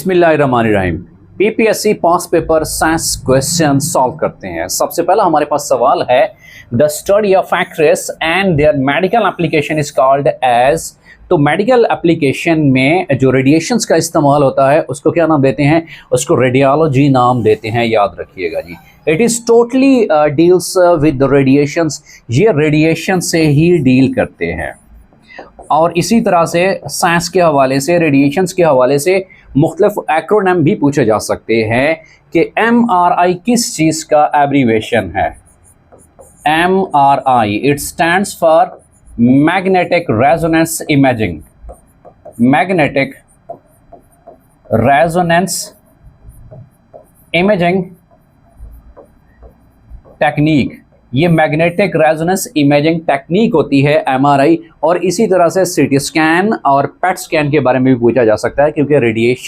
बिस्मिल्लाहिर्रहमानिर्रहीम। PPSC pass paper science question solve करते हैं। सबसे पहला हमारे पास सवाल है, the study of x-rays and their medical application is called as. तो मेडिकल एप्लीकेशन में जो रेडिएशंस का इस्तेमाल होता है उसको क्या नाम देते हैं? उसको रेडियोलॉजी नाम देते हैं, याद रखिएगा जी। It is totally deals with the radiations, ये रेडिएशन से ही डील करते हैं। और इसी तरह से साइंस के हवाले से, रेडिएशंस के हवाले से मुख्तलिफ एक्रोनिम भी पूछे जा सकते हैं कि MRI किस चीज़ का एब्रीवेशन है। MRI, it stands for magnetic resonance imaging. Magnetic resonance imaging technique, ये मैग्नेटिक रेजोनेंस इमेजिंग टेक्निक होती है MRI। और इसी तरह से CT स्कैन और PET स्कैन के बारे में भी पूछा जा सकता है, क्योंकि रेडिएशन